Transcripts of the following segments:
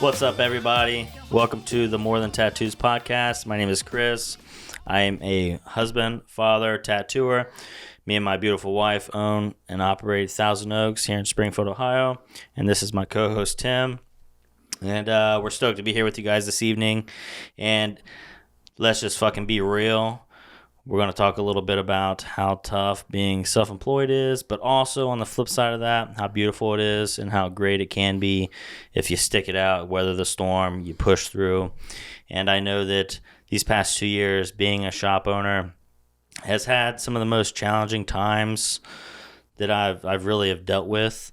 What's up, everybody? Welcome to the More Than Tattoos podcast. My name is Chris. I am a husband, father, tattooer. Me and my beautiful wife own and operate Thousand Oaks here in Springfield, Ohio. And this is my co-host, Tim. And we're stoked to be here with you guys this evening. And let's just fucking be real. We're going to talk a little bit about how tough being self-employed is, but also on the flip side of that, how beautiful it is and how great it can be if you stick it out, weather the storm, you push through. And I know that these past 2 years, being a shop owner has had some of the most challenging times that I've really have dealt with.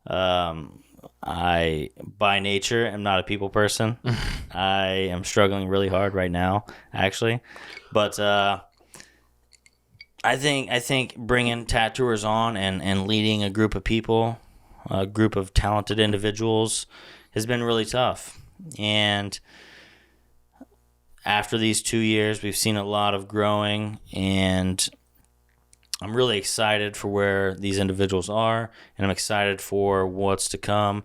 I, by nature, am not a people person. I am struggling really hard right now, actually. But I think bringing tattooers on and leading a group of people, a group of talented individuals, has been really tough. And after these 2 years, we've seen a lot of growing, and I'm really excited for where these individuals are, and I'm excited for what's to come.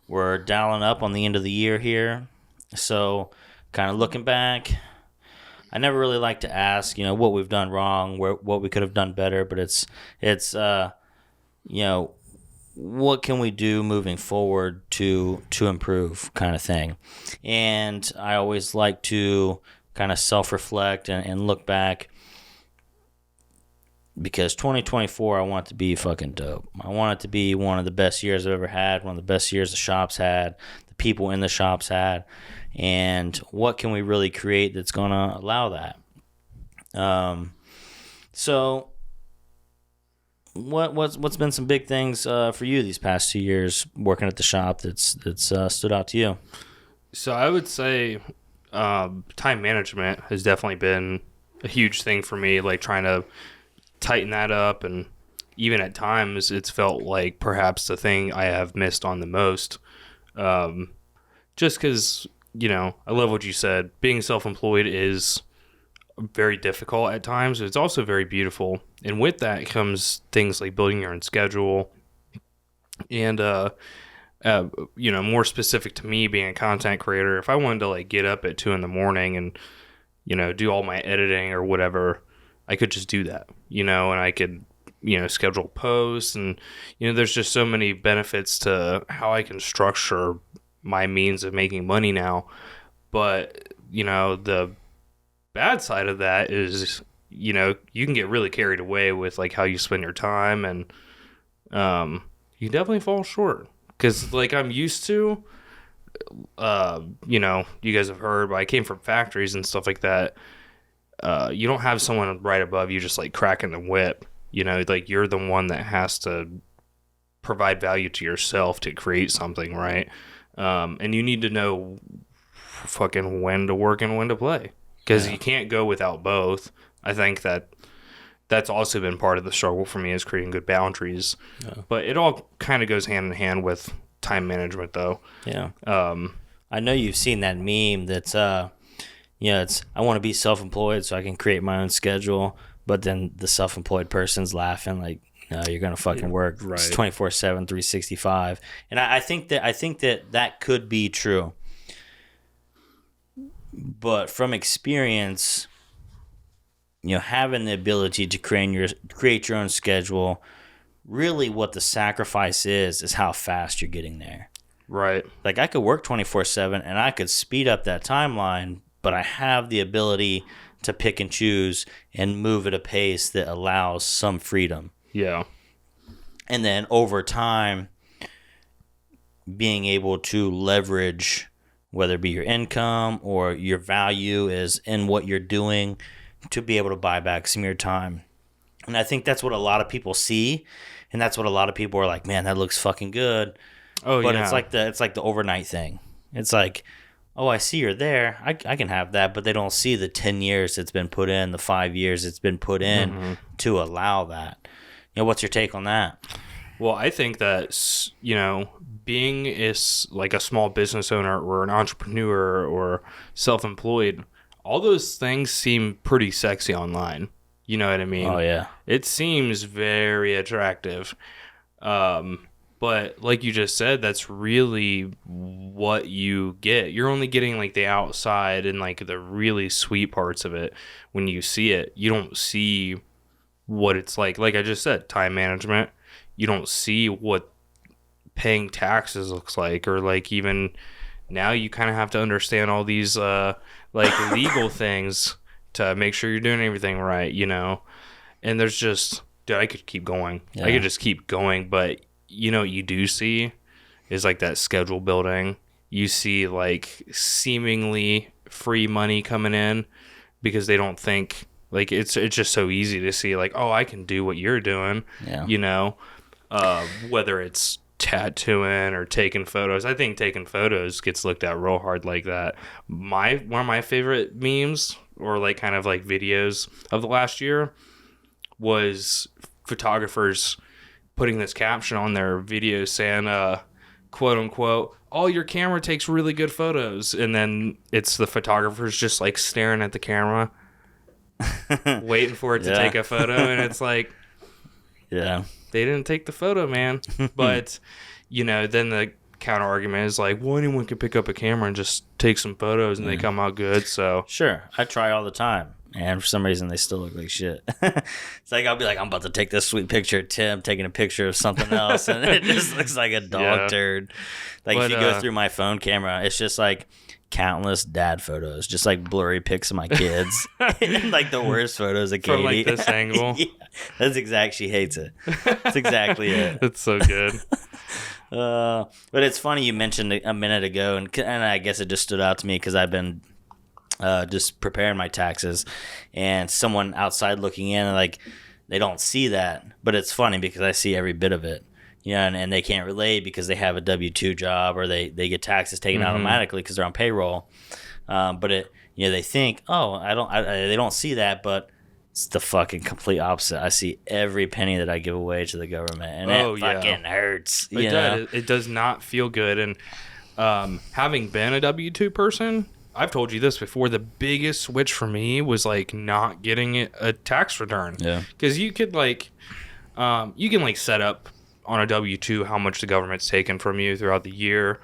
We're dialing up on the end of the year here, so kind of looking back, I never really like to ask, what we've done wrong, what we could have done better, but it's what can we do moving forward to improve kind of thing. And I always like to kind of self-reflect and look back, because 2024, I want it to be fucking dope. I want it to be one of the best years I've ever had, one of the best years the shops had, the people in the shops had, and what can we really create that's going to allow that? So what's been some big things for you these past 2 years working at the shop that's stood out to you? So I would say time management has definitely been a huge thing for me, like trying to tighten that up, and even at times it's felt like perhaps the thing I have missed on the most, just because I love what you said. Being self-employed is very difficult at times. It's also very beautiful, and with that comes things like building your own schedule, and more specific to me being a content creator, if I wanted to like get up at 2 a.m. and do all my editing or whatever, I could just do that, and I could, schedule posts, and, there's just so many benefits to how I can structure my means of making money now. But, the bad side of that is, you can get really carried away with like how you spend your time, and you definitely fall short. Because like I'm used to, you guys have heard, but I came from factories and stuff like that. You don't have someone right above you just like cracking the whip, like you're the one that has to provide value to yourself to create something, right? And you need to know fucking when to work and when to play, because you can't go without both. I think that's also been part of the struggle for me, is creating good boundaries. But it all kind of goes hand in hand with time management, though. I know you've seen that meme that's it's I want to be self-employed so I can create my own schedule, but then the self-employed person's laughing like, no, you're gonna fucking work 24/7, 365. And I think that could be true, but from experience, having the ability to create your own schedule, really what the sacrifice is how fast you're getting there. Right. Like I could work 24/7 and I could speed up that timeline, but I have the ability to pick and choose and move at a pace that allows some freedom. Yeah. And then over time, being able to leverage, whether it be your income or your value is in what you're doing, to be able to buy back some of your time. And I think that's what a lot of people see, and that's what a lot of people are like, man, that looks fucking good. Oh, but yeah. It's like the overnight thing. It's like, oh, I see you're there. I can have that, but they don't see the 10 years it's been put in, the 5 years it's been put in to allow that. What's your take on that? Well, I think that, being like a small business owner or an entrepreneur or self-employed, all those things seem pretty sexy online. You know what I mean? Oh, yeah. It seems very attractive. But like you just said, that's really what you get. You're only getting like the outside and like the really sweet parts of it when you see it. You don't see what it's like. Like I just said, time management. You don't see what paying taxes looks like, or like even now you kind of have to understand all these like legal things to make sure you're doing everything right, you know. And there's just, dude, I could keep going. I could just keep going, but you know what you do see is like that schedule building. You see like seemingly free money coming in because they don't think like it's just so easy to see like, oh, I can do what you're doing, you know, whether it's tattooing or taking photos. I think taking photos gets looked at real hard like that. One of my favorite memes or like kind of like videos of the last year was photographers putting this caption on their video saying, quote unquote, "Oh, your camera takes really good photos," and then it's the photographers just like staring at the camera waiting for it to take a photo, and it's like, they didn't take the photo, man. But you know, then the counter argument is like, well, anyone can pick up a camera and just take some photos and they come out good. So sure, I try all the time, and for some reason they still look like shit. It's like I'll be like, I'm about to take this sweet picture of Tim taking a picture of something else, and it just looks like a dog turd. Like, if you go through my phone camera, it's just like countless dad photos, just like blurry pics of my kids, and like the worst photos of Katie. From like this angle. That's exact. She hates it. That's exactly it. It's so good. But it's funny you mentioned a minute ago, and I guess it just stood out to me because I've been just preparing my taxes, and someone outside looking in, like, they don't see that, but it's funny because I see every bit of it. Yeah, and they can't relate because they have a W-2 job, or they get taxes taken automatically because they're on payroll. But they think, oh, they don't see that, but it's the fucking complete opposite. I see every penny that I give away to the government, and it fucking hurts. It does not feel good. And having been a W-2 person, I've told you this before, the biggest switch for me was like not getting a tax return. Yeah, because you could like, you can like set up on a W-2 how much the government's taken from you throughout the year,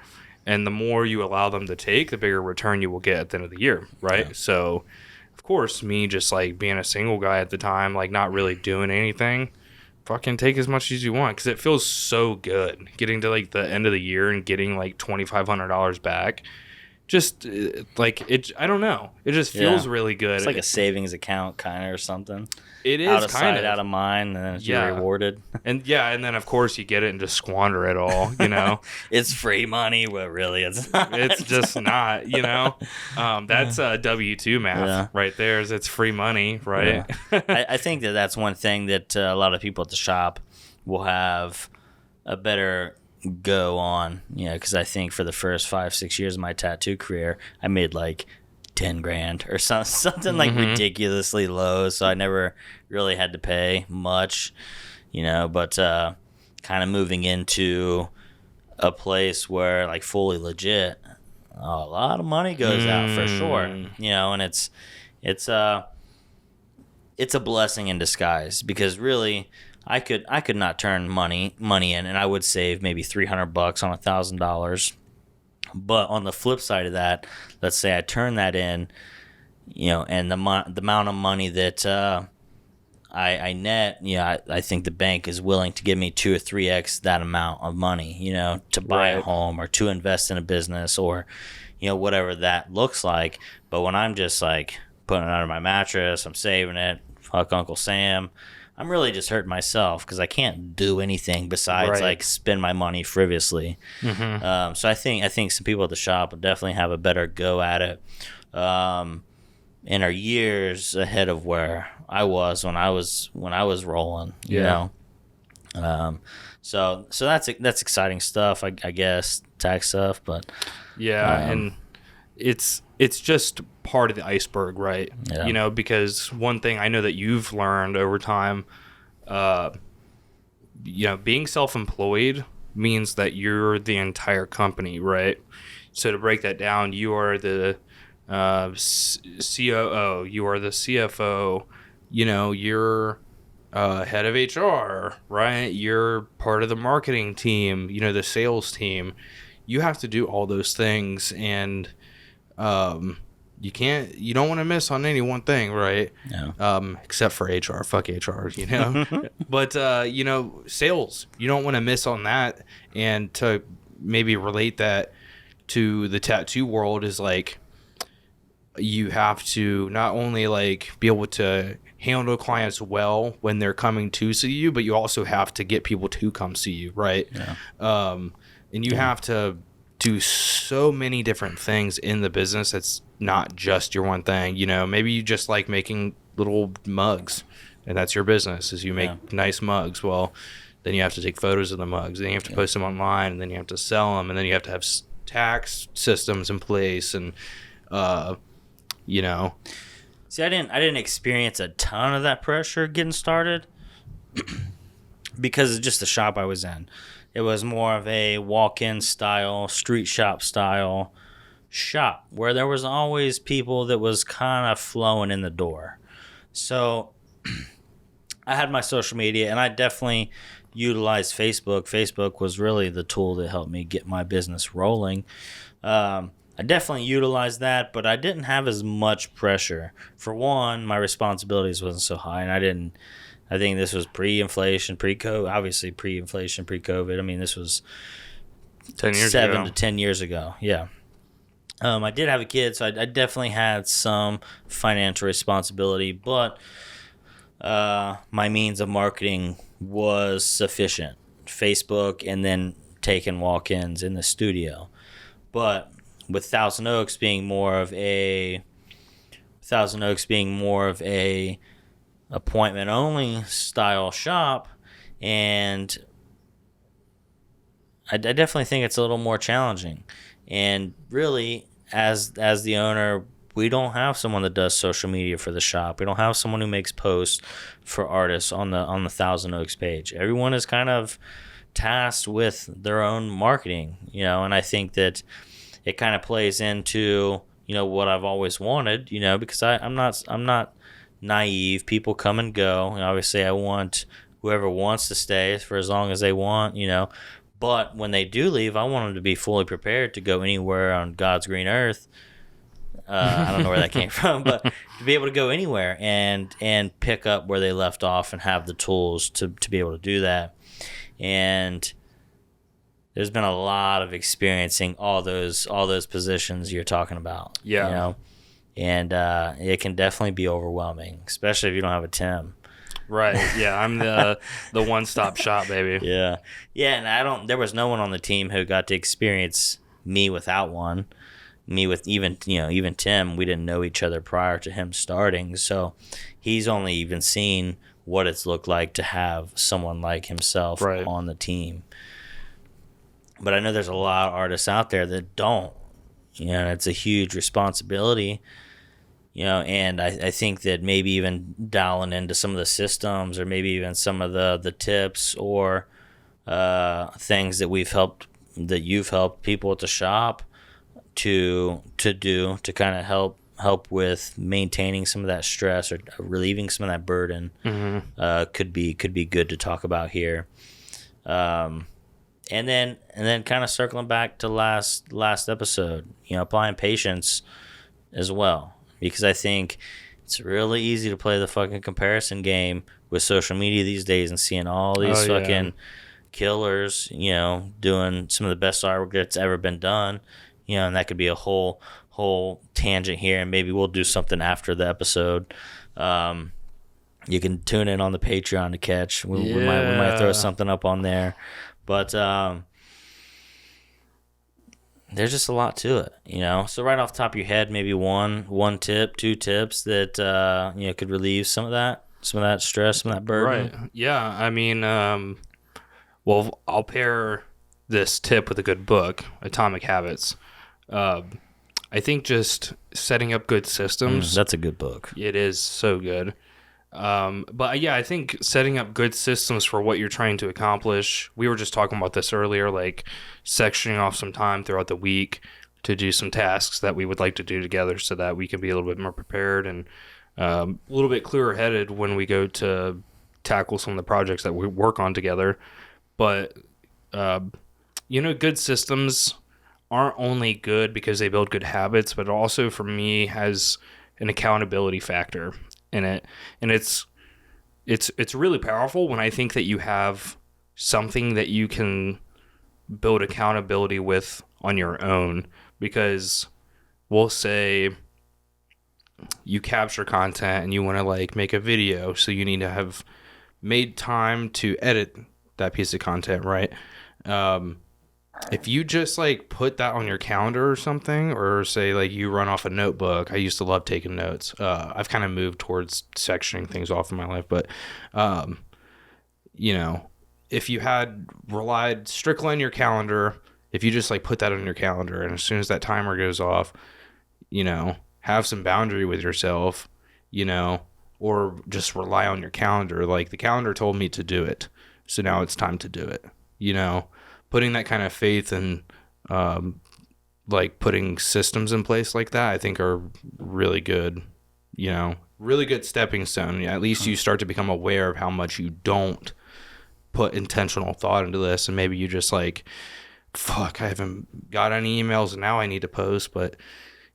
and the more you allow them to take, the bigger return you will get at the end of the year, right? Yeah. So of course, me just like being a single guy at the time, like not really doing anything, fucking take as much as you want, because it feels so good getting to like the end of the year and getting like $2,500 back. Just like it, I don't know. It just feels really good. It's like a savings account kind of or something. It is out of sight, out of mind, and then you're rewarded. And then of course you get it and just squander it all. You know, it's free money. Well, really, it's not. It's just not. You know, that's W-2 math right there. It's free money, right? Yeah. I think that's one thing that a lot of people at the shop will have a better go on, because I think for the first 5-6 years of my tattoo career, I made like 10 grand or something like ridiculously low, so I never really had to pay much, but kind of moving into a place where like fully legit, a lot of money goes out for sure, and it's a blessing in disguise, because really I could not turn money in, and I would save maybe $300 on $1,000. But on the flip side of that, let's say I turn that in, and the amount of money that I net, I think the bank is willing to give me 2 or 3x that amount of money, to buy a home or to invest in a business, or whatever that looks like. But when I'm just like putting it under my mattress, I'm saving it, fuck Uncle Sam, I'm really just hurting myself because I can't do anything besides like spend my money frivolously. So I think some people at the shop will definitely have a better go at it, and are years ahead of where I was when I was rolling. You know, so that's exciting stuff. I guess tax stuff, but and it's just part of the iceberg, right? Yeah. Because one thing I know that you've learned over time, being self-employed means that you're the entire company, right? So to break that down, you are the COO, you are the CFO, you're head of HR, right? You're part of the marketing team, the sales team. You have to do all those things, and you don't want to miss on any one thing, right? No. Except for HR. Fuck HR, But, sales, you don't want to miss on that. And to maybe relate that to the tattoo world is like, you have to not only like be able to handle clients well when they're coming to see you, but you also have to get people to come see you, right? Yeah. And you have to do so many different things in the business. It's not just your one thing. Maybe you just like making little mugs, and that's your business, is you make nice mugs. Well, then you have to take photos of the mugs, then you have to post them online, and then you have to sell them, and then you have to have tax systems in place, and See, I didn't experience a ton of that pressure getting started because of just the shop I was in. It was more of a walk-in style, street shop style shop where there was always people that was kind of flowing in the door. So I had my social media, and I definitely utilized Facebook. Facebook was really the tool that helped me get my business rolling. I definitely utilized that, but I didn't have as much pressure. For one, my responsibilities wasn't so high, and I think this was pre-inflation, pre-COVID, obviously pre-inflation, pre-COVID. I mean, this was 10 years 7 ago. to 10 years ago. Yeah. I did have a kid, so I definitely had some financial responsibility, but my means of marketing was sufficient. Facebook and then taking walk-ins in the studio. But with Thousand Oaks being more of a appointment only style shop, and I definitely think it's a little more challenging. And really, as the owner, we don't have someone that does social media for the shop. We don't have someone who makes posts for artists on the Thousand Oaks page. Everyone is kind of tasked with their own marketing, and I think that it kind of plays into what I've always wanted, because I'm not naive. People come and go, and obviously I want whoever wants to stay for as long as they want, but when they do leave, I want them to be fully prepared to go anywhere on God's green earth. I don't know where that came from, but to be able to go anywhere and pick up where they left off and have the tools to be able to do that. And there's been a lot of experiencing all those positions you're talking about. Yeah. And it can definitely be overwhelming, especially if you don't have a Tim. Right. Yeah, I'm the one-stop shop, baby. Yeah. Yeah, and there was no one on the team who got to experience me without one. Me with even Tim, we didn't know each other prior to him starting, so he's only even seen what it's looked like to have someone like himself on the team. But I know there's a lot of artists out there that don't. It's a huge responsibility. And I think that maybe even dialing into some of the systems, or maybe even some of the tips or things that you've helped people at the shop to do to kind of help with maintaining some of that stress or relieving some of that burden, could be good to talk about here. And then kind of circling back to last episode, applying patience as well, because I think it's really easy to play the fucking comparison game with social media these days and seeing all these killers, doing some of the best artwork that's ever been done, and that could be a whole tangent here, and maybe we'll do something after the episode. You can tune in on the Patreon to catch. We might throw something up on there. But there's just a lot to it, So right off the top of your head, maybe one tip, 2 tips that could relieve some of that stress, some of that burden. Right. Yeah. I mean, well, I'll pair this tip with a good book, Atomic Habits. I think just setting up good systems. That's a good book. It is so good. But yeah, I think setting up good systems for what you're trying to accomplish. We were just talking about this earlier, like sectioning off some time throughout the week to do some tasks that we would like to do together, so that we can be a little bit more prepared and a little bit clearer headed when we go to tackle some of the projects that we work on together. But, good systems aren't only good because they build good habits, but also for me has an accountability factor in it. And it's really powerful when I think that you have something that you can build accountability with on your own, because we'll say you capture content and you want to like make a video, so you need to have made time to edit that piece of content, right? If you just like put that on your calendar or something, or say like you run off a notebook. I used to love taking notes. I've kind of moved towards sectioning things off in my life, but if you had relied strictly on your calendar, if you just like put that on your calendar, and as soon as that timer goes off, have some boundary with yourself, or just rely on your calendar. Like, the calendar told me to do it, so now it's time to do it. Putting that kind of faith and like putting systems in place like that, I think are really good, really good stepping stone. At least you start to become aware of how much you don't put intentional thought into this, and maybe you just like, fuck, I haven't got any emails and now I need to post. But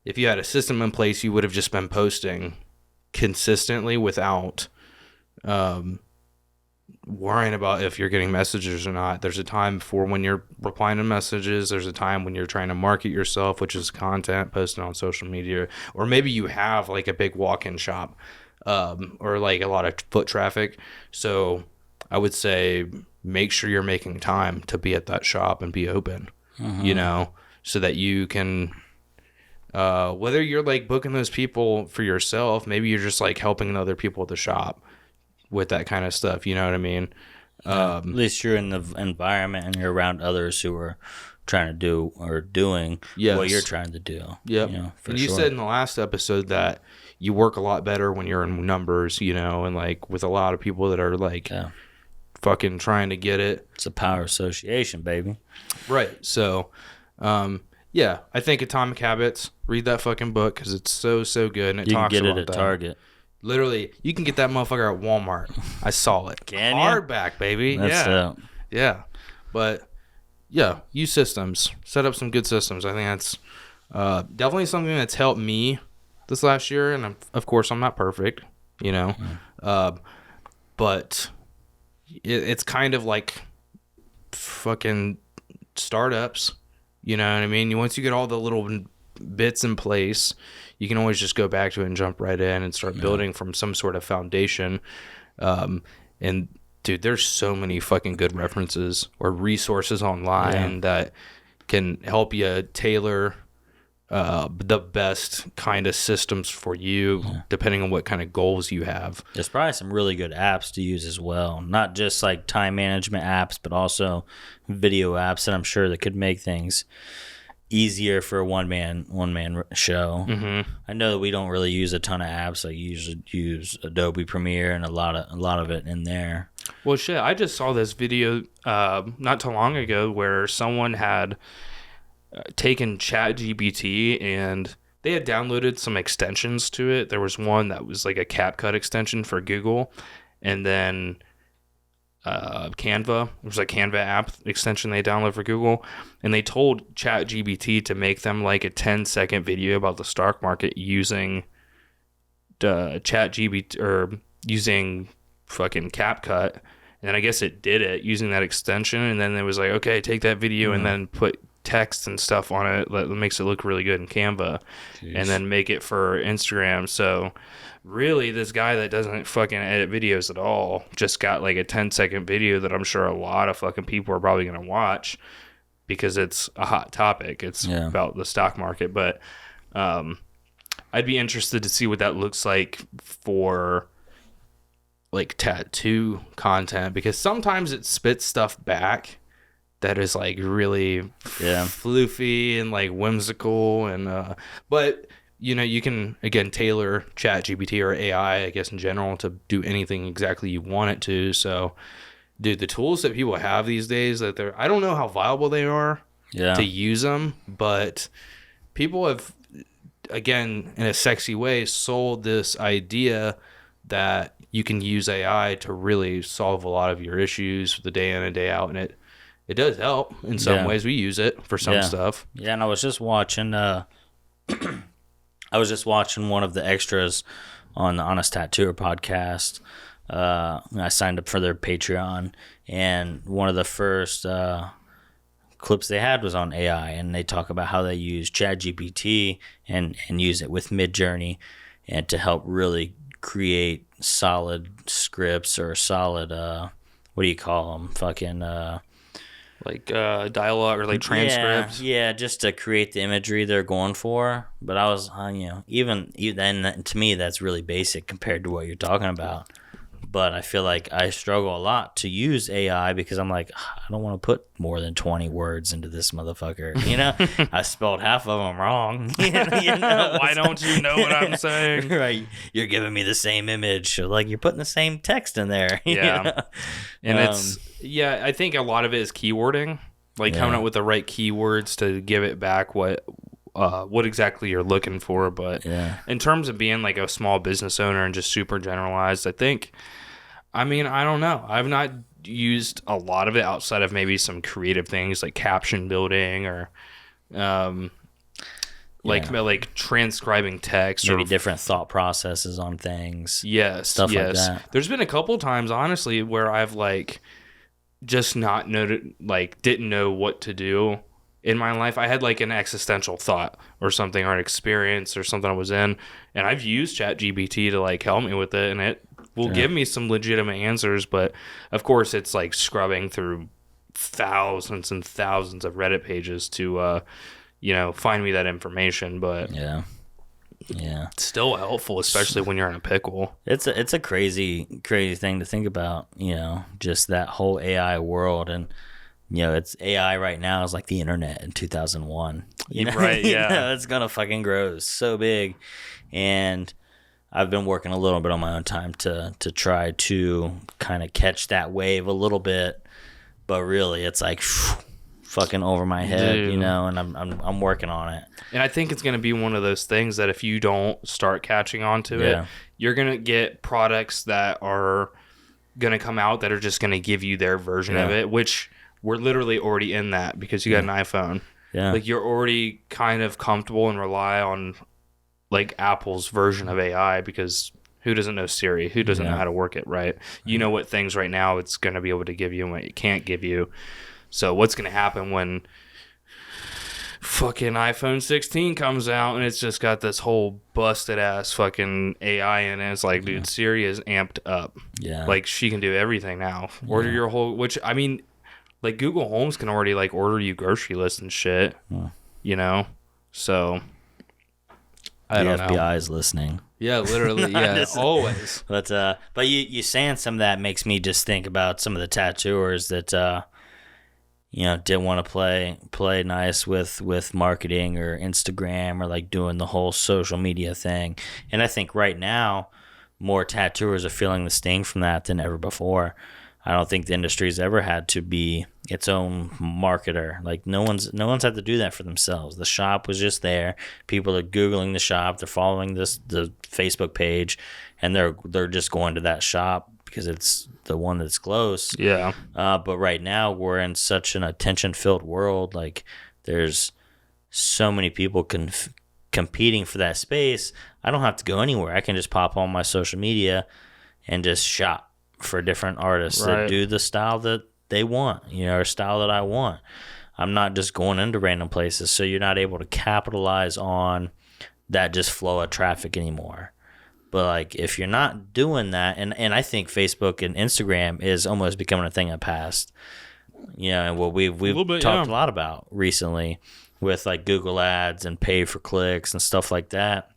if you had a system in place, you would have just been posting consistently without worrying about if you're getting messages or not. There's a time for when you're replying to messages. There's a time when you're trying to market yourself, which is content posted on social media. Or maybe you have like a big walk-in shop, or like a lot of foot traffic. So I would say make sure you're making time to be at that shop and be open, so that you can, whether you're like booking those people for yourself, maybe you're just like helping other people at the shop with that kind of stuff. You know what I mean? At least you're in the environment and you're around others who are trying to do or doing what you're trying to do. Yep. And you said in the last episode that you work a lot better when you're in numbers, and like with a lot of people that are like fucking trying to get it. It's a power association, baby. Right. So, I think Atomic Habits, read that fucking book because it's so good, and it talks about that. You can get it at Target. Literally, you can get that motherfucker at Walmart. I saw it. Can you? Hardback, baby. Yeah. But use systems. Set up some good systems. I think that's definitely something that's helped me this last year. And of course, I'm not perfect, but it's kind of like fucking startups. You know what I mean? Once you get all the little bits in place, you can always just go back to it and jump right in and start building from some sort of foundation. And dude, there's so many fucking good references or resources online that can help you tailor the best kind of systems for you, depending on what kind of goals you have. There's probably some really good apps to use as well. Not just like time management apps, but also video apps that I'm sure that could make things easier for a one man show. I know that we don't really use a ton of apps. I usually use Adobe Premiere and a lot of it in there. Well, shit, I just saw this video not too long ago where someone had taken ChatGPT and they had downloaded some extensions to it. There was one that was like a CapCut extension for Google, and then Canva. It was a Canva app extension they downloaded for Google, and they told ChatGPT to make them like a 10-second video about the stock market using ChatGPT or using fucking CapCut. And then I guess it did it using that extension, and then it was like, okay, take that video and then put text and stuff on it that makes it look really good in Canva. Jeez. And then make it for Instagram. So really, this guy that doesn't fucking edit videos at all just got like a 10-second video that I'm sure a lot of fucking people are probably going to watch because it's a hot topic. It's about the stock market. But I'd be interested to see what that looks like for like tattoo content, because sometimes it spits stuff back that is like really floofy and like whimsical, and but you can again tailor ChatGPT or AI, I guess in general, to do anything exactly you want it to. So dude, the tools that people have these days, that I don't know how viable they are to use them, but people have, again, in a sexy way, sold this idea that you can use AI to really solve a lot of your issues the day in and day out, and it does help in some ways. We use it for some stuff. Yeah, and I was just watching one of the extras on the Honest Tattooer podcast. I signed up for their Patreon, and one of the first clips they had was on AI, and they talk about how they use ChatGPT and use it with Midjourney and to help really create solid scripts or solid what do you call them? Fucking like dialogue or like transcripts. Yeah, just to create the imagery they're going for. But I was, even then, to me, that's really basic compared to what you're talking about. But I feel like I struggle a lot to use AI because I'm like, I don't want to put more than 20 words into this motherfucker. I spelled half of them wrong. Why don't you know what I'm saying? Right. You're giving me the same image. So, like, you're putting the same text in there. Yeah. And I think a lot of it is keywording, like coming up with the right keywords to give it back what exactly you're looking for. But in terms of being like a small business owner and just super generalized, I don't know. I've not used a lot of it outside of maybe some creative things like caption building or like transcribing text, maybe or different thought processes on things. Stuff like that. There's been a couple times, honestly, where I've like just not noted, like didn't know what to do in my life. I had like an existential thought or something, or an experience or something I was in, and I've used ChatGPT to like help me with it, and it will give me some legitimate answers. But of course, it's like scrubbing through thousands and thousands of Reddit pages to find me that information. But yeah, it's still helpful, especially when you're in a pickle. It's a crazy thing to think about, just that whole AI world. And it's AI right now is like the internet in 2001. Right? Yeah, it's gonna fucking grow so big. And I've been working a little bit on my own time to try to kind of catch that wave a little bit, but really it's like fucking over my head, Dude. And I'm working on it. And I think it's going to be one of those things that if you don't start catching on to it, you're going to get products that are going to come out that are just going to give you their version of it, which we're literally already in that because you got an iPhone. Yeah. Like you're already kind of comfortable and rely on like Apple's version of AI because who doesn't know Siri? Who doesn't know how to work it, right? You know what things right now it's going to be able to give you and what it can't give you. So what's going to happen when fucking iPhone 16 comes out and it's just got this whole busted ass fucking AI in it? It's like, dude, Siri is amped up. Yeah. Like she can do everything now. Order your whole, which I mean, like Google Homes can already like order you grocery lists and shit, So I don't know. The FBI is listening. Yeah, literally. Yeah, always. But you saying some of that makes me just think about some of the tattooers that didn't want to play nice with marketing or Instagram or like doing the whole social media thing. And I think right now more tattooers are feeling the sting from that than ever before. I don't think the industry's ever had to be its own marketer. Like no one's had to do that for themselves. The shop was just there. People are Googling the shop. They're following the Facebook page, and they're just going to that shop because it's the one that's close. Yeah. But right now we're in such an attention-filled world. Like there's so many people competing for that space. I don't have to go anywhere. I can just pop on my social media and just shop for different artists that do the style that they want, or style that I want. I'm not just going into random places, so you're not able to capitalize on that just flow of traffic anymore. But like if you're not doing that, and I think Facebook and Instagram is almost becoming a thing of the past. And what we've talked a lot about recently with like Google Ads and pay for clicks and stuff like that.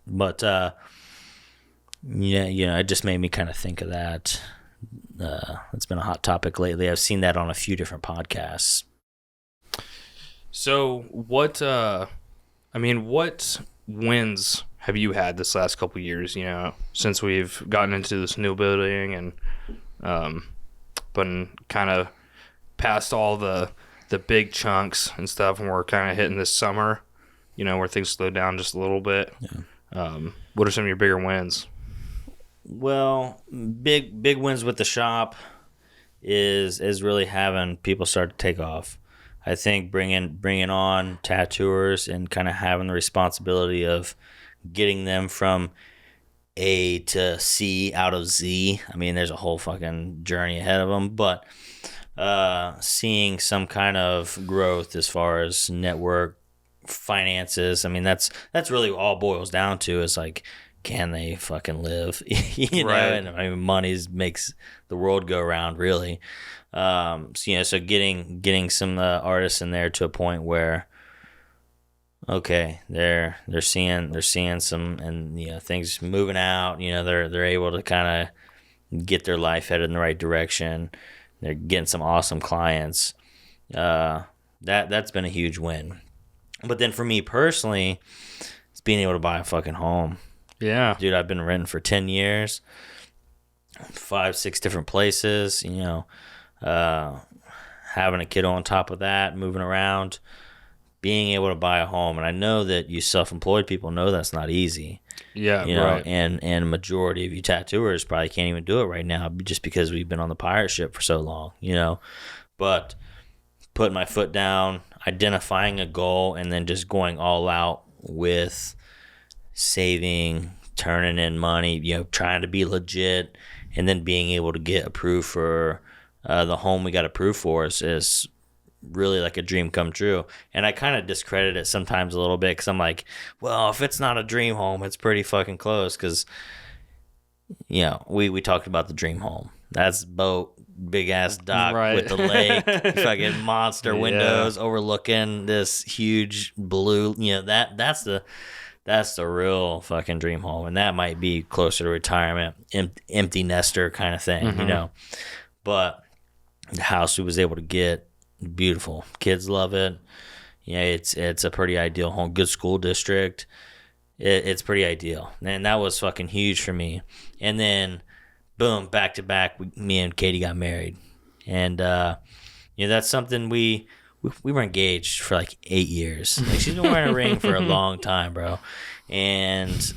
But it just made me kind of think of that. It's been a hot topic lately. I've seen that on a few different podcasts. So what wins have you had this last couple of years, since we've gotten into this new building and been kind of past all the big chunks and stuff, and we're kind of hitting this summer, where things slow down just a little bit. Yeah. What are some of your bigger wins? Well, big wins with the shop is really having people start to take off. I think bringing on tattooers and kind of having the responsibility of getting them from A to C out of Z. I mean, there's a whole fucking journey ahead of them, but seeing some kind of growth as far as network finances. I mean, that's really all boils down to is like, can they fucking live? You know, Right. and I mean, money makes the world go round, really. So getting some artists in there to a point where, okay, they're seeing some, and things moving out. They're able to kind of get their life headed in the right direction. They're getting some awesome clients. That's been a huge win. But then for me personally, it's being able to buy a fucking home. Yeah. Dude, I've been renting for 10 years, 5-6 different places, having a kiddo on top of that, moving around, being able to buy a home. And I know that you self-employed people know that's not easy. Yeah, right. And a majority of you tattooers probably can't even do it right now just because we've been on the pirate ship for so long, But putting my foot down, identifying a goal, and then just going all out with saving, turning in money, trying to be legit, and then being able to get approved for the home we got approved for is really like a dream come true. And I kind of discredit it sometimes a little bit because I'm like, well, if it's not a dream home, it's pretty fucking close because, we talked about the dream home. That's boat, big ass dock Right. with the lake, fucking monster windows overlooking this huge blue, that's the real fucking dream home. And that might be closer to retirement, empty nester kind of thing, But the house we was able to get, beautiful. Kids love it. It's a pretty ideal home. Good school district. It's pretty ideal. And that was fucking huge for me. And then, boom, back to back, me and Katie got married. And, that's something we were engaged for like 8 years. Like, she's been wearing a ring for a long time, bro. And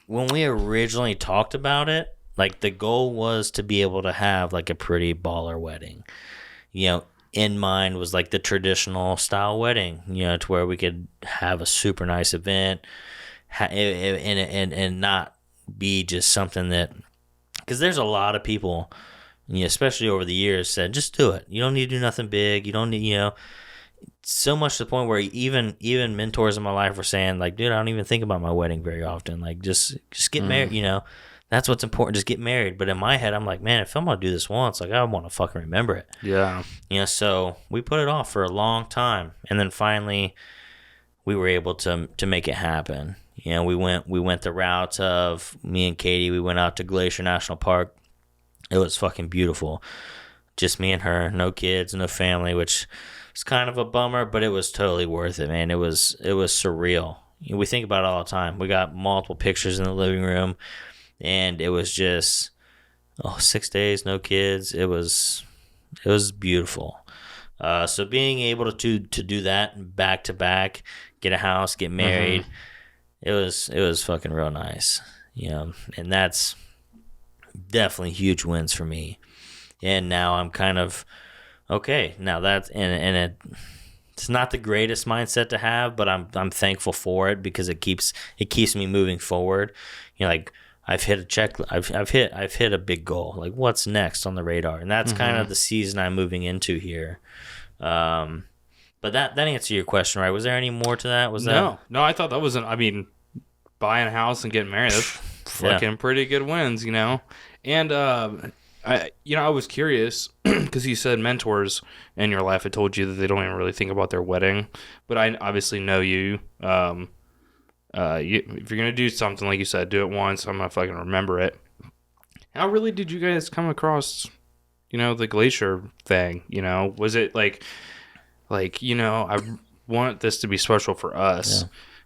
when we originally talked about it, like, the goal was to be able to have like a pretty baller wedding. In mind was like the traditional style wedding, to where we could have a super nice event and not be just something that, because there's a lot of people, especially over the years, said, just do it. You don't need to do nothing big. You don't need, so much to the point where even mentors in my life were saying, like, dude, I don't even think about my wedding very often. Like, just get married, That's what's important. Just get married. But in my head, I'm like, man, if I'm going to do this once, like, I want to fucking remember it. Yeah. So we put it off for a long time. And then finally, we were able to make it happen. We went the route of me and Katie. We went out to Glacier National Park. It was fucking beautiful. Just me and her, no kids, no family, which was kind of a bummer, but it was totally worth it, man. It was surreal. We think about it all the time. We got multiple pictures in the living room. And it was just 6 days, no kids. It was beautiful. So being able to do that back to back, get a house, get married, it was fucking real nice. And that's definitely huge wins for me. And now I'm kind of okay. Now that's and it's not the greatest mindset to have, but I'm thankful for it because it keeps me moving forward. Like, I've hit a check. I've hit a big goal. Like, what's next on the radar? And that's kind of the season I'm moving into here. But that answered your question, right? Was there any more to that? No. I thought that was buying a house and getting married. That's fucking pretty good wins, And I was curious because you said mentors in your life had told you that they don't even really think about their wedding. But I obviously know you. If you're gonna do something, like you said, do it once. I'm gonna fucking remember it. How really did you guys come across, the glacier thing? Was it like I want this to be special for us,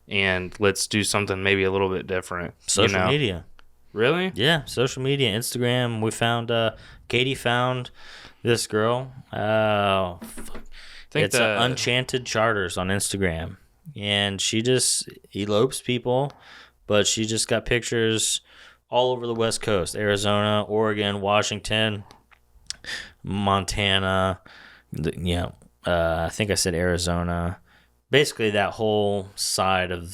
and let's do something maybe a little bit different. Social media. Really? Yeah, social media, Instagram. We found Katie found this girl. It's Unchanted Charters on Instagram. And she just elopes people, but she just got pictures all over the West Coast: Arizona, Oregon, Washington, Montana. I think I said Arizona. Basically, that whole side of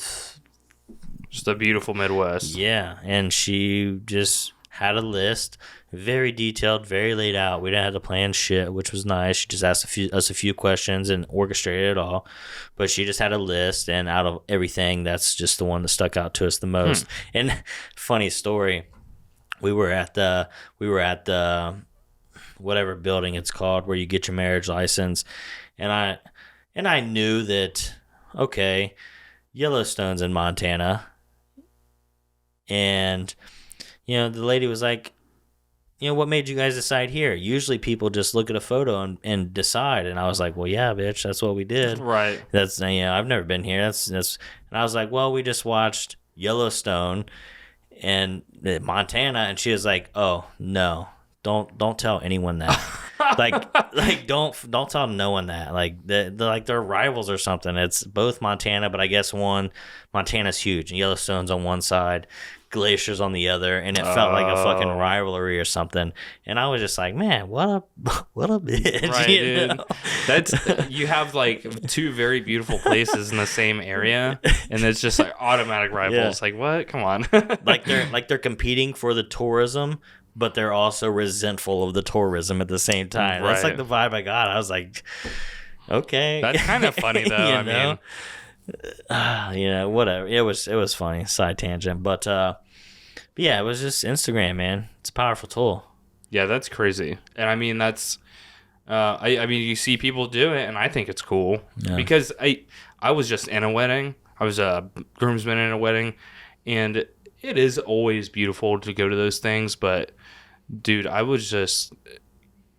just the beautiful Midwest. Yeah, and she just had a list, very detailed, very laid out. We didn't have to plan shit, which was nice. She just asked us a few questions and orchestrated it all. But she just had a list, and out of everything, that's just the one that stuck out to us the most. And funny story, we were at the whatever building it's called where you get your marriage license, and I knew that, okay, Yellowstone's in Montana, and the lady was like, what made you guys decide here? Usually people just look at a photo and decide. And I was like, well, yeah, bitch, that's what we did. Right. That's, I've never been here. That's, and I was like, well, we just watched Yellowstone and Montana. And she was like, oh, no, don't tell anyone that. like don't tell no one that. Like they're rivals or something. It's both Montana, but I guess Montana's huge and Yellowstone's on one side, Glacier's on the other, and it felt like a fucking rivalry or something. And I was just like, man, what a bitch. Right, dude. That's, you have like two very beautiful places in the same area, and it's just like automatic rivals. Like, what? Come on. like they're competing for the tourism, but they're also resentful of the tourism at the same time. That's like the vibe I got. I was like, okay. That's kind of funny though. I mean, whatever. It was funny. Side tangent, but yeah, it was just Instagram, man. It's a powerful tool. Yeah, that's crazy. And I mean, that's I mean, you see people do it, and I think it's cool because I was just in a wedding. I was a groomsman in a wedding, and it is always beautiful to go to those things. But dude, I was just,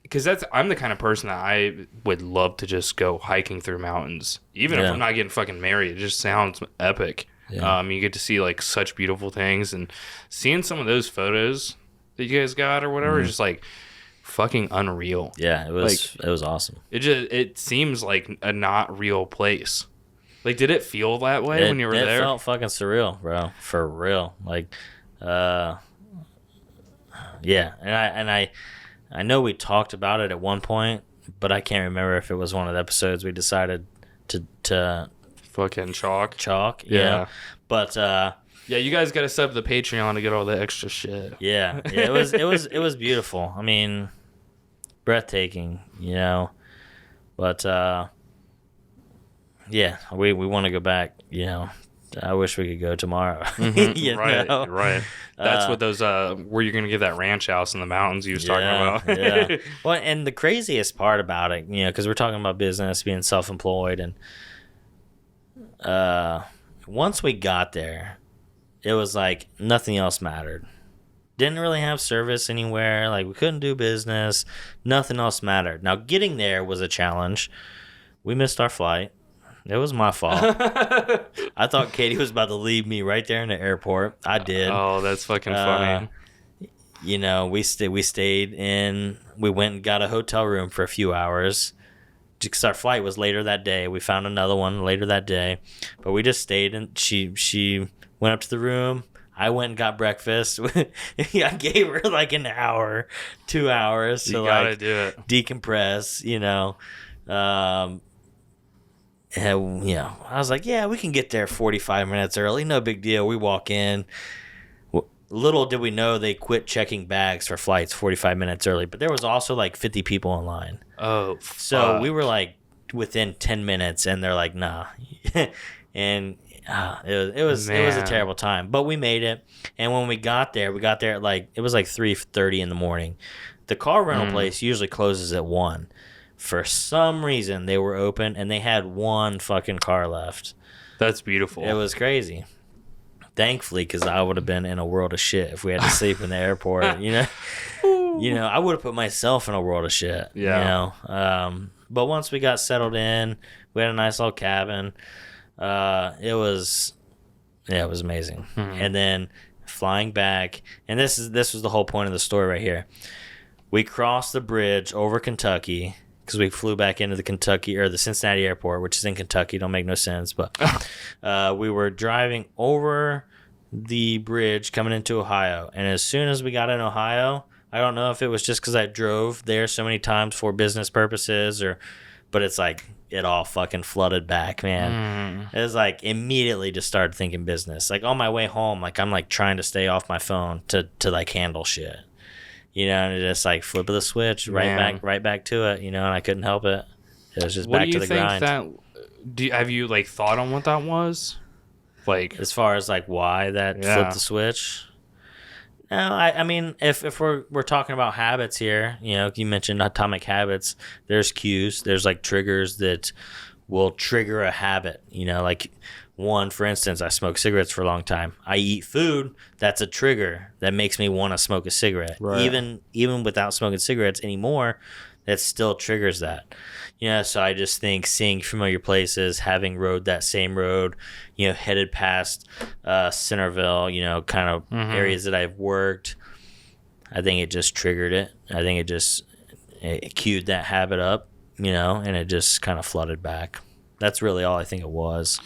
because I'm the kind of person that I would love to just go hiking through mountains, even if I'm not getting fucking married. It just sounds epic. Yeah. You get to see like such beautiful things, and seeing some of those photos that you guys got or whatever, just like fucking unreal. Yeah, it was awesome. It seems like a not real place. Like, did it feel that way when you were there? It felt fucking surreal, bro. For real. Like, yeah. And I know we talked about it at one point, but I can't remember if it was one of the episodes we decided to fucking chalk. Yeah. But yeah, you guys got to sub the Patreon to get all the extra shit. Yeah. It was beautiful. I mean, breathtaking, But yeah, we want to go back, I wish we could go tomorrow. Mm-hmm. Right. That's what those where you're gonna get that ranch house in the mountains you was talking about. Yeah. Well, and the craziest part about it, because we're talking about business, being self-employed, and once we got there, it was like nothing else mattered. Didn't really have service anywhere. Like, we couldn't do business. Nothing else mattered. Now, getting there was a challenge. We missed our flight. It was my fault. I thought Katie was about to leave me right there in the airport. I did. Oh, that's fucking funny. We stayed in. We went and got a hotel room for a few hours because our flight was later that day. We found another one later that day, but we just stayed. And she went up to the room. I went and got breakfast. I gave her like an hour, 2 hours to like do it. Decompress. I was like, yeah, we can get there 45 minutes early. No big deal. We walk in. Little did we know they quit checking bags for flights 45 minutes early. But there was also like 50 people in line. Oh, so we were like within 10 minutes, and they're like, nah. And it was a terrible time. But we made it. And when we got there at like, it was like 3:30 in the morning. The car rental place usually closes at 1. For some reason, they were open, and they had one fucking car left. That's beautiful. It was crazy. Thankfully, because I would have been in a world of shit if we had to sleep in the airport. I would have put myself in a world of shit. Yeah. But once we got settled in, we had a nice little cabin. It was amazing. Mm-hmm. And then flying back, and this was the whole point of the story right here. We crossed the bridge over Kentucky, because we flew back into the Cincinnati airport, which is in Kentucky. Don't make no sense, but we were driving over the bridge coming into Ohio. And as soon as we got in Ohio, I don't know if it was just because I drove there so many times for business purposes but it's like it all fucking flooded back, man. It was like immediately just started thinking business. Like on my way home, like I'm like trying to stay off my phone to like handle shit. You know, and it just like flip of the switch, right back to it, you know, and I couldn't help it. It was just back to the grind. Have you like thought on what that was? Like as far as like why that flipped the switch? No, I mean, if we're talking about habits here, you know, you mentioned atomic habits. There's cues. There's like triggers that will trigger a habit. You know, like one, for instance, I smoked cigarettes for a long time. I eat food. That's a trigger that makes me want to smoke a cigarette. Right. Even without smoking cigarettes anymore, that still triggers that. You know, so I just think seeing familiar places, having rode that same road, you know, headed past Centerville, you know, kind of areas that I've worked, I think it just triggered it. I think it cued that habit up, you know, and it just kind of flooded back. That's really all I think it was.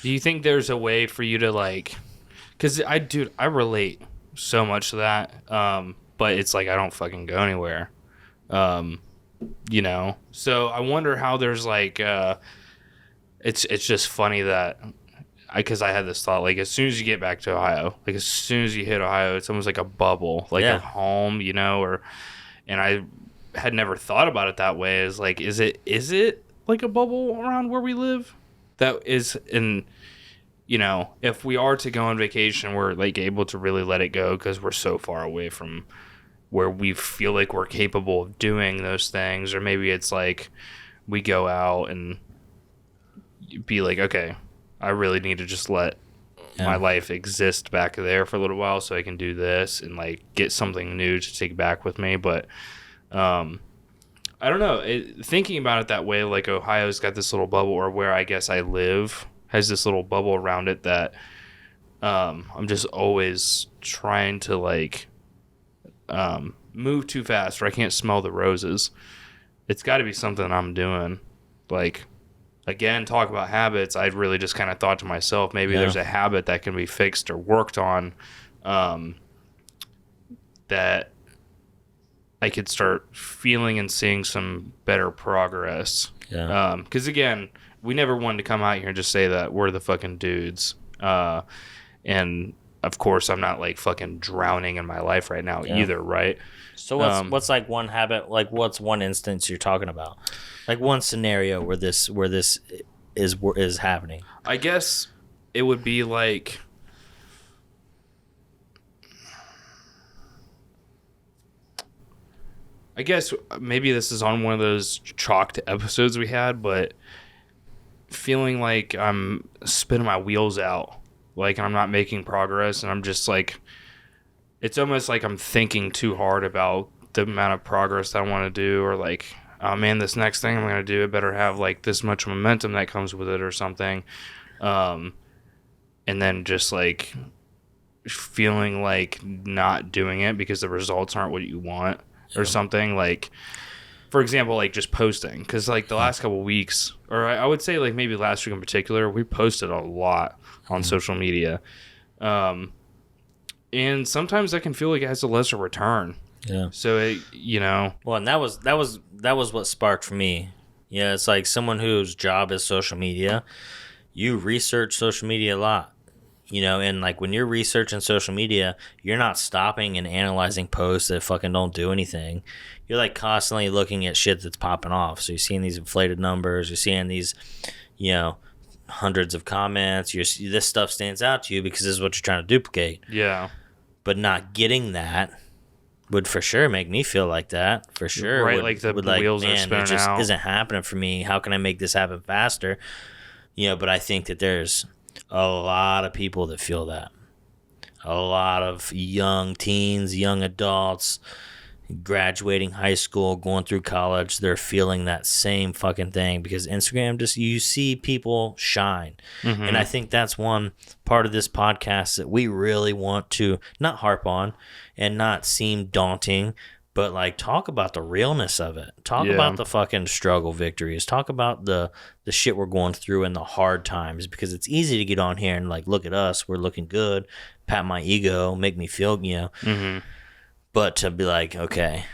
Do you think there's a way for you to like, because I relate so much to that, but it's like I don't fucking go anywhere. You know, so I wonder how there's like it's just funny that because I had this thought, like as soon as you get back to Ohio, like as soon as you hit Ohio, it's almost like a bubble, like a home, you know, and I had never thought about it that way. As like, is it like a bubble around where we live? That is, and you know, if we are to go on vacation, we're like able to really let it go because we're so far away from where we feel like we're capable of doing those things. Or maybe it's like we go out and be like, okay, I really need to just let my life exist back there for a little while so I can do this and like get something new to take back with me. But I don't know, thinking about it that way, like Ohio's got this little bubble, or where I guess I live has this little bubble around it that I'm just always trying to like move too fast, or I can't smell the roses. It's got to be something I'm doing. Like, again, talk about habits. I really just kind of thought to myself, maybe there's a habit that can be fixed or worked on, that I could start feeling and seeing some better progress. Yeah. Because again, we never wanted to come out here and just say that we're the fucking dudes. And of course, I'm not like fucking drowning in my life right now either, right? So what's like one habit? Like what's one instance you're talking about? Like one scenario where this is happening? I guess it would be like, I guess maybe this is on one of those chalked episodes we had, but feeling like I'm spinning my wheels out. Like, I'm not making progress, and I'm just like, it's almost like I'm thinking too hard about the amount of progress that I want to do, or like, oh man, this next thing I'm going to do, it better have like this much momentum that comes with it or something. And then just like feeling like not doing it because the results aren't what you want or something. Like, for example, like just posting, because like the last couple of weeks, or I would say like maybe last week in particular, we posted a lot on social media, and sometimes that can feel like it has a lesser return. Yeah. So it, you know. Well, and that was what sparked for me. Yeah, it's like someone whose job is social media. You research social media a lot, you know, and like when you're researching social media, you're not stopping and analyzing posts that fucking don't do anything. You're like constantly looking at shit that's popping off. So you're seeing these inflated numbers. You're seeing these, you know, hundreds of comments. This stuff stands out to you because this is what you're trying to duplicate. Yeah. But not getting that would for sure make me feel like that. For sure. Right, like the wheels are spinning out. It just isn't happening for me. How can I make this happen faster? You know, but I think that there's a lot of people that feel that. A lot of young teens, young adults, graduating high school, going through college, they're feeling that same fucking thing because Instagram just, you see people shine. Mm-hmm. And I think that's one part of this podcast that we really want to not harp on and not seem daunting, But like, talk about the realness of it. Talk Yeah. about the fucking struggle victories. Talk about the shit we're going through and the hard times, because it's easy to get on here and like, look at us, we're looking good, pat my ego, make me feel, But to be like, okay,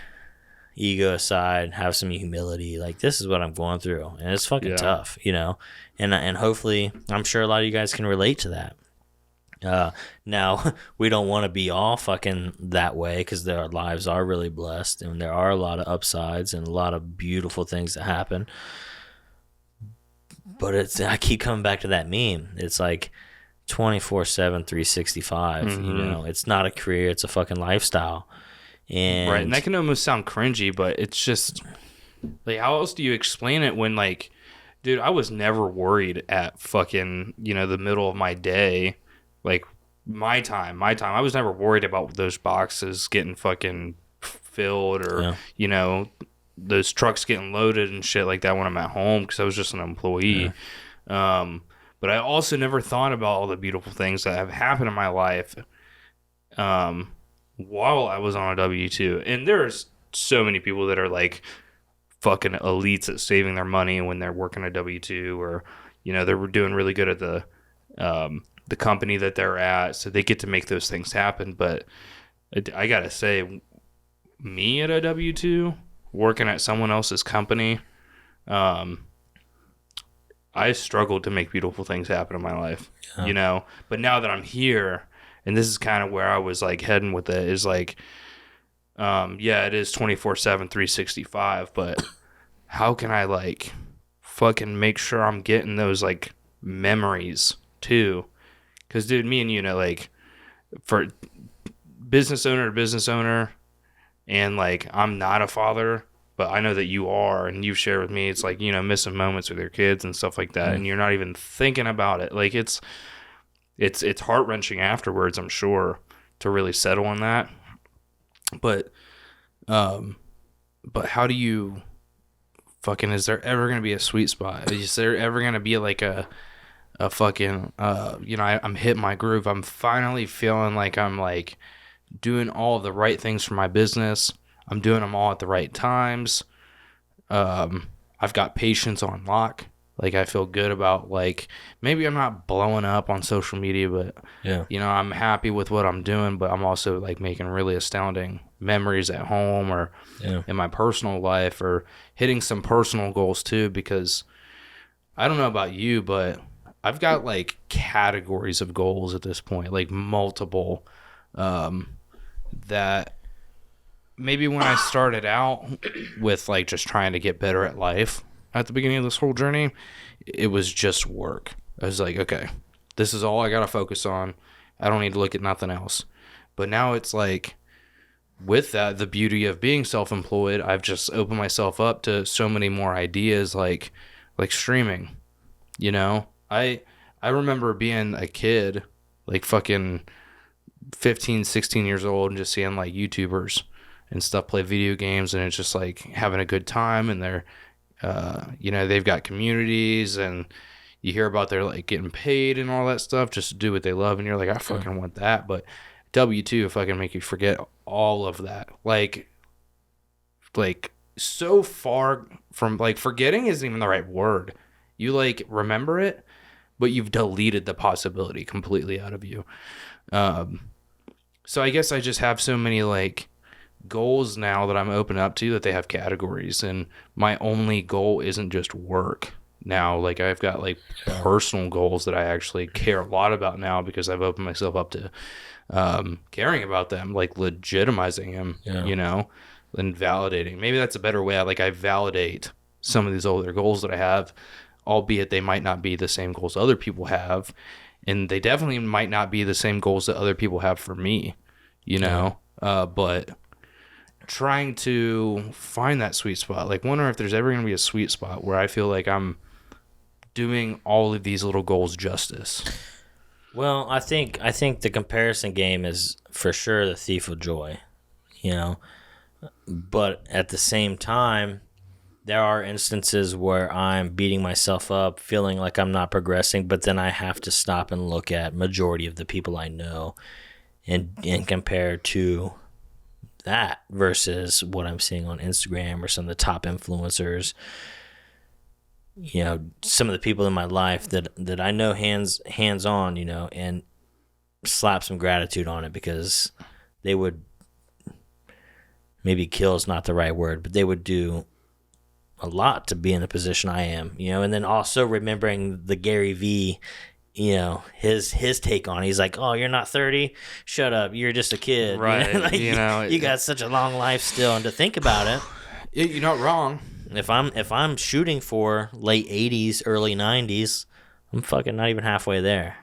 ego aside, have some humility. Like, this is what I'm going through, and it's fucking tough, And hopefully, I'm sure a lot of you guys can relate to that. Now, we don't want to be all fucking that way, because their lives are really blessed, and there are a lot of upsides and a lot of beautiful things that happen. But I keep coming back to that meme. It's like 24/7, 365. It's not a career; it's a fucking lifestyle. And that can almost sound cringy, but it's just like, how else do you explain it when, like, dude, I was never worried at fucking, the middle of my day. Like, my time, I was never worried about those boxes getting fucking filled or, those trucks getting loaded and shit like that when I'm at home, because I was just an employee. Yeah. But I also never thought about all the beautiful things that have happened in my life while I was on a W-2. And there's so many people that are like fucking elites at saving their money when they're working a W-2, or, they're doing really good at the company that they're at, so they get to make those things happen. But I gotta say, me at a W-2, working at someone else's company, I struggled to make beautiful things happen in my life, But now that I'm here, and this is kind of where I was like heading with it, is like, it is 24/7, 365, but how can I like fucking make sure I'm getting those like memories too? Because, dude, me and you, like, for business owner to business owner, and, like, I'm not a father, but I know that you are, and you've shared with me, it's like, missing moments with your kids and stuff like that, and you're not even thinking about it. Like, it's heart-wrenching afterwards, I'm sure, to really settle on that. But how do you fucking, is there ever going to be a sweet spot? Is there ever going to be, like, a fucking, I'm hitting my groove. I'm finally feeling like I'm like doing all of the right things for my business. I'm doing them all at the right times. I've got patience on lock. Like, I feel good about, like, maybe I'm not blowing up on social media, but I'm happy with what I'm doing, but I'm also like making really astounding memories at home or in my personal life, or hitting some personal goals too, because I don't know about you, but I've got like categories of goals at this point, like multiple, that maybe when I started out with like just trying to get better at life at the beginning of this whole journey, it was just work. I was like, okay, this is all I got to focus on. I don't need to look at nothing else. But now it's like, with that, the beauty of being self-employed, I've just opened myself up to so many more ideas, like streaming, I remember being a kid, like fucking 15, 16 years old, and just seeing like YouTubers and stuff play video games, and it's just like having a good time, and they're, they've got communities, and you hear about their like getting paid and all that stuff just to do what they love, and you're like, I fucking want that. But W-2 fucking make you forget all of that. Like so far from, like, forgetting isn't even the right word. You like remember it, but you've deleted the possibility completely out of you. So I guess I just have so many like goals now that I'm open up to, that they have categories, and my only goal isn't just work now. Like, I've got like personal goals that I actually care a lot about now, because I've opened myself up to caring about them, like legitimizing them, and validating. Maybe that's a better way. I validate some of these older goals that I have, albeit they might not be the same goals other people have, and they definitely might not be the same goals that other people have for me, but trying to find that sweet spot. Like, wonder if there's ever going to be a sweet spot where I feel like I'm doing all of these little goals justice. Well, I think the comparison game is for sure the thief of joy, but at the same time, there are instances where I'm beating myself up, feeling like I'm not progressing, but then I have to stop and look at majority of the people I know and compare to that versus what I'm seeing on Instagram or some of the top influencers. You know, some of the people in my life that I know hands on, you know, and slap some gratitude on it, because they would, maybe kill is not the right word, but they would do a lot to be in the position I am, you know. And then also remembering the Gary V, you know, his take on it. He's like, oh, you're not 30? Shut up. You're just a kid. Right. You know? Like, you know, you got such a long life still. And to think about it, you're not wrong. If I'm shooting for late 80s, early 90s, I'm fucking not even halfway there.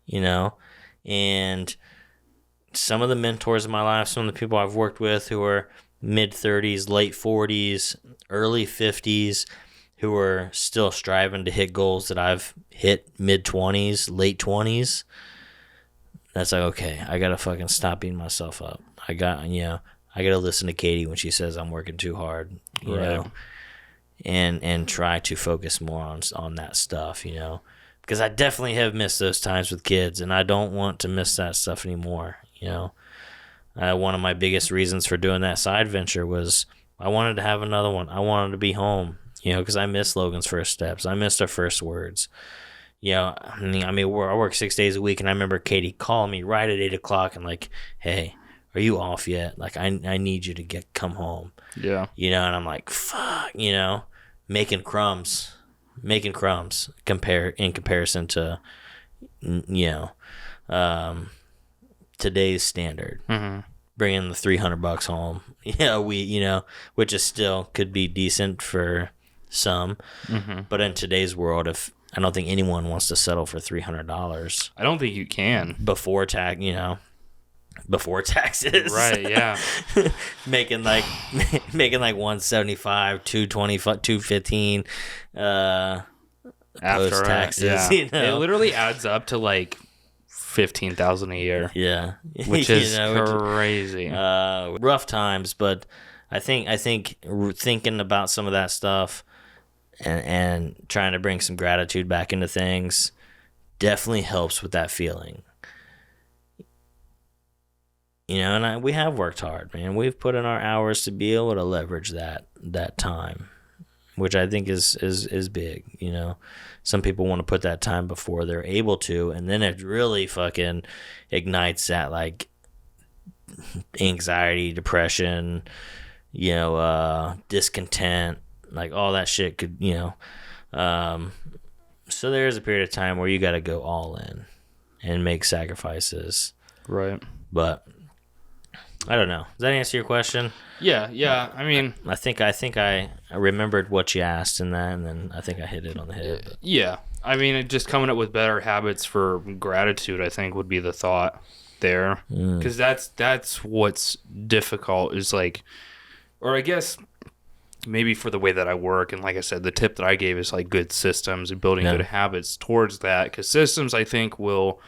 You know? And some of the mentors in my life, some of the people I've worked with who are mid 30s, late 40s, early 50s, who are still striving to hit goals that I've hit mid 20s, late 20s. That's like, okay, I gotta fucking stop beating myself up. I gotta listen to Katie when she says I'm working too hard, you know, and try to focus more on that stuff, you know, because I definitely have missed those times with kids, and I don't want to miss that stuff anymore, you know. One of my biggest reasons for doing that side venture was I wanted to have another one. I wanted to be home, you know, because I missed Logan's first steps. I missed our first words. You know, I mean, I work 6 days a week, and I remember Katie calling me right at 8 o'clock and like, hey, are you off yet? Like, I need you to come home. Yeah. You know, and I'm like, fuck, you know, making crumbs in comparison to, you know, today's standard. Mm-hmm. Bringing the $300 home, which is still could be decent for some, mm-hmm. But in today's world, I don't think anyone wants to settle for $300. I don't think you can before taxes, right? Yeah, making like 175, 220, 215 after post taxes. Yeah. You know? It literally adds up to like $15,000 a year. Yeah, which is crazy. Rough times, but I think thinking about some of that stuff and trying to bring some gratitude back into things definitely helps with that feeling. You know, and we have worked hard, man. We've put in our hours to be able to leverage that time, which I think is big, you know. Some people want to put that time before they're able to, and then it really fucking ignites that, like, anxiety, depression, you know, discontent, like, all that shit could, you know. So there's a period of time where you got to go all in and make sacrifices. Right. But I don't know. Does that answer your question? Yeah. I mean, I think I remembered what you asked in that, and then I think I hit it on the head. But. Yeah. I mean, just coming up with better habits for gratitude, I think, would be the thought there. Because that's what's difficult is like, or I guess maybe for the way that I work, and like I said, the tip that I gave is like good systems and building good habits towards that. Because systems, I think, will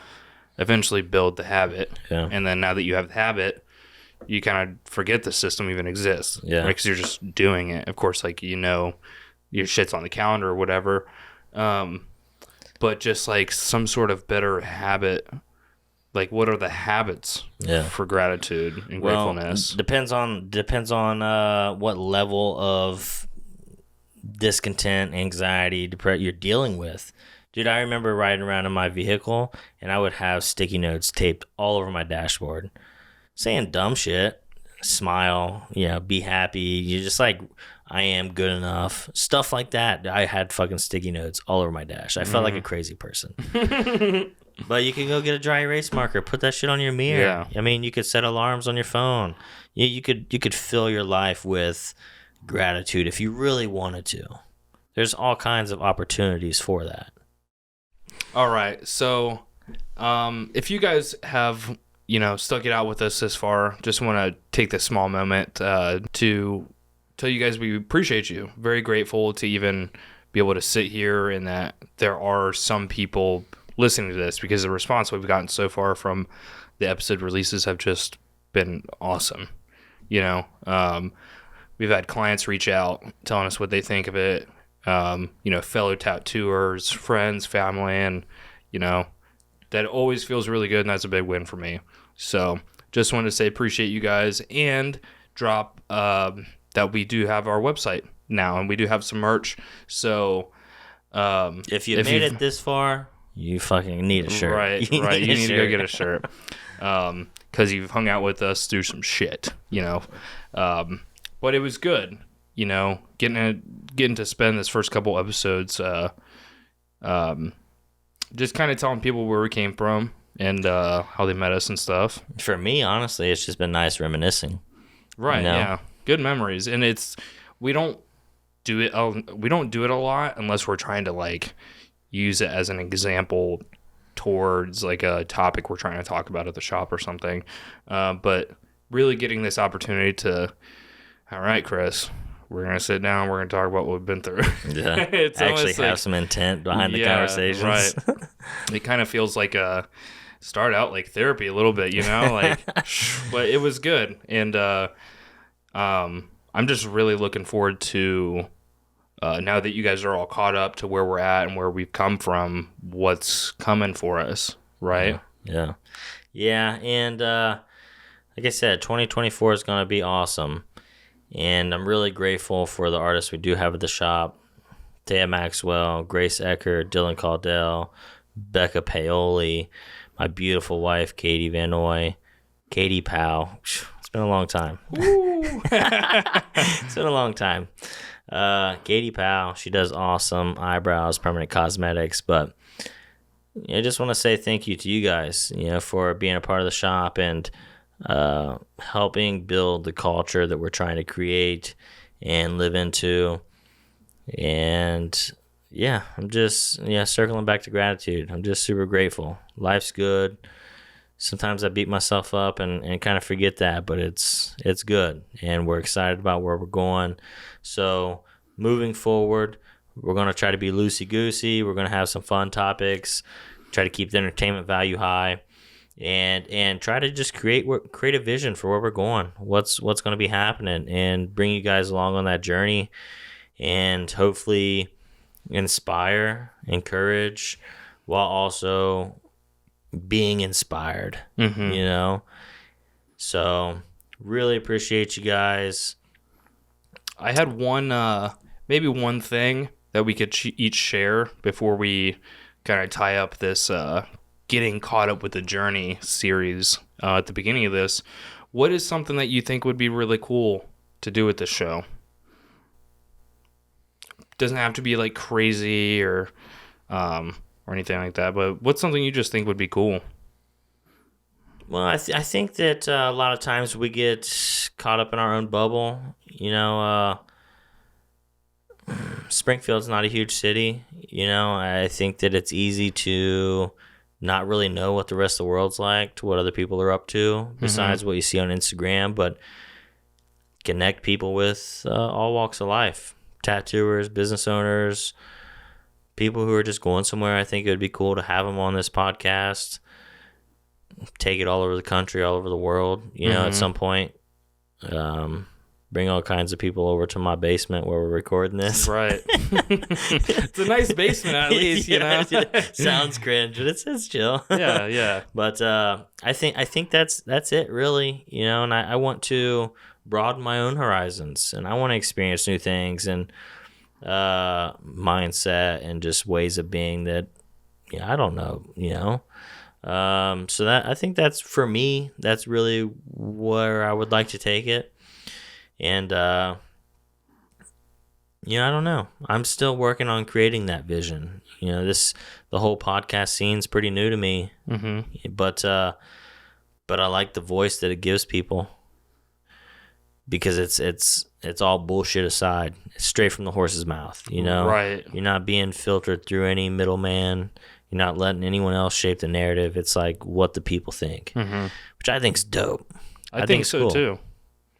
eventually build the habit. Yeah. And then now that you have the habit, you kind of forget the system even exists. Yeah. Because you're just doing it. Of course, like, you know, your shit's on the calendar or whatever. But just like some sort of better habit. Like, what are the habits for gratitude and gratefulness? Depends on what level of discontent, anxiety, depression you're dealing with. Dude, I remember riding around in my vehicle, and I would have sticky notes taped all over my dashboard, saying dumb shit, smile, you know, be happy. You're just like, I am good enough, stuff like that. I had fucking sticky notes all over my dash. I felt like a crazy person. But you can go get a dry erase marker, put that shit on your mirror. Yeah. I mean, you could set alarms on your phone. You could fill your life with gratitude if you really wanted to. There's all kinds of opportunities for that. All right. So, if you guys have, you know, stuck it out with us this far, just want to take this small moment to tell you guys we appreciate you. Very grateful to even be able to sit here and that there are some people listening to this, because the response we've gotten so far from the episode releases have just been awesome. You know, we've had clients reach out telling us what they think of it. You know, fellow tattooers, friends, family, and, you know, that always feels really good, and that's a big win for me. So just wanted to say appreciate you guys and drop that we do have our website now, and we do have some merch. So if you made it this far, you fucking need a shirt. Right. You need to go get a shirt. Because you've hung out with us through some shit, but it was good, getting to spend this first couple episodes just kind of telling people where we came from and how they met us and stuff. For me, honestly, it's just been nice reminiscing. Right, yeah. Good memories. And we don't do it a lot unless we're trying to use it as an example towards a topic we're trying to talk about at the shop or something. But really getting this opportunity to, all right, Chris, we're going to sit down, we're going to talk about what we've been through. Yeah. It's actually have some intent behind the conversations. Right. It kind of feels like start out like therapy a little bit, but it was good. And I'm just really looking forward to, now that you guys are all caught up to where we're at and where we've come from, what's coming for us, right? Yeah. And like I said, 2024 is going to be awesome. And I'm really grateful for the artists we do have at the shop. Thea Maxwell, Grace Eckert, Dylan Caldell, Becca Paoli, my beautiful wife, Katie Van Noy, Katie Powell. It's been a long time. It's been a long time. Katie Powell, she does awesome eyebrows, permanent cosmetics. But I just want to say thank you to you guys, for being a part of the shop and helping build the culture that we're trying to create and live into. And I'm just circling back to gratitude. I'm just super grateful. Life's good. Sometimes I beat myself up and kind of forget that, but it's good, and we're excited about where we're going. So moving forward, we're going to try to be loosey-goosey. We're going to have some fun topics, try to keep the entertainment value high, and try to just create a vision for where we're going, what's going to be happening, and bring you guys along on that journey, and hopefully inspire, encourage, while also being inspired, So really appreciate you guys. I had maybe one thing that we could each share before we kind of tie up this getting caught up with the journey series at the beginning of this. What is something that you think would be really cool to do with this show? Doesn't have to be crazy or anything like that, but what's something you just think would be cool? Well, I think that a lot of times we get caught up in our own bubble. Springfield's not a huge city. I think that it's easy to not really know what the rest of the world's like, to what other people are up to, besides what you see on Instagram, but connect people with all walks of life. Tattooers, business owners, people who are just going somewhere. I think it would be cool to have them on this podcast, take it all over the country, all over the world, at some point. Bring all kinds of people over to my basement where we're recording this. Right. It's a nice basement, at least, Sounds cringe, but it's chill. Yeah. But I think that's it, really. And I want to broaden my own horizons, and I want to experience new things and mindset and just ways of being that I don't know. So that I think that's, for me, that's really where I would like to take it. And I don't know. I'm still working on creating that vision. The whole podcast scene's pretty new to me. But I like the voice that it gives people, because it's all bullshit aside. It's straight from the horse's mouth. Right. You're not being filtered through any middleman. You're not letting anyone else shape the narrative. It's what the people think, which I think's dope. I think so, cool, too.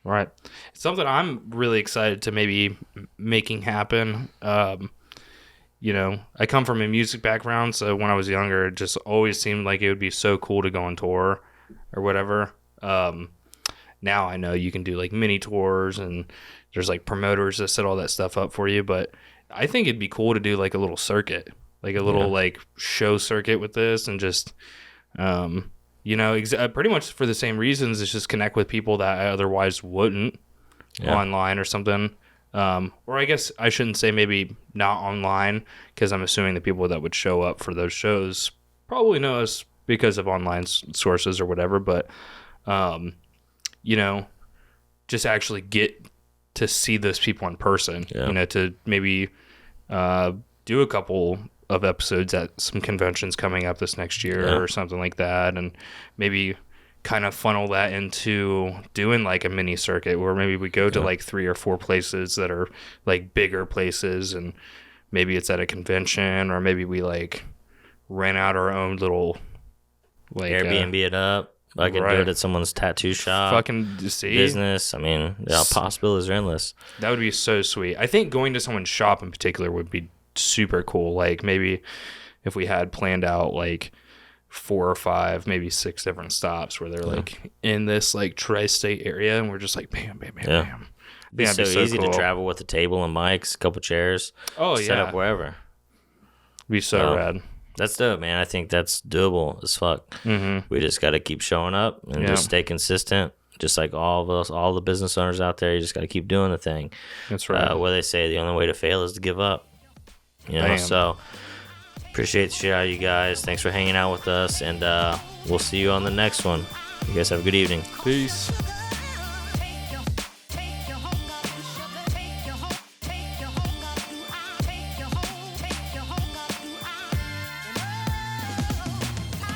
Right. It's something I'm really excited to maybe making happen. I come from a music background, so when I was younger, it just always seemed like it would be so cool to go on tour or whatever. Now I know you can do mini tours, and there's promoters that set all that stuff up for you, but I think it'd be cool to do a little circuit, a little show circuit with this, and just pretty much for the same reasons. It's just connect with people that I otherwise wouldn't online or something. Or I guess I shouldn't say maybe not online, because I'm assuming the people that would show up for those shows probably know us because of online sources or whatever. But, just actually get to see those people in person, to maybe do a couple of episodes at some conventions coming up this next year or something like that, and maybe kind of funnel that into doing like a mini circuit where maybe we go to like 3 or 4 places that are like bigger places, and maybe it's at a convention, or maybe we like rent out our own little like Airbnb it up. I could do it at someone's tattoo shop. Fucking see business. I mean, the possibilities are endless. That would be so sweet. I think going to someone's shop in particular would be super cool. Like maybe if we had planned out like 4 or 5, maybe 6 different stops where they're like in this like tri-state area, and we're just like bam, bam, bam, bam. It'd be so easy to travel with a table and mics, a couple chairs. Set up wherever. Be so rad. That's dope, man. I think that's doable as fuck. Mm-hmm. We just got to keep showing up and just stay consistent. Just like all of us, all the business owners out there, you just got to keep doing the thing. That's right. What they say, the only way to fail is to give up. So appreciate the shit out of you guys. Thanks for hanging out with us, and we'll see you on the next one. You guys have a good evening. Peace.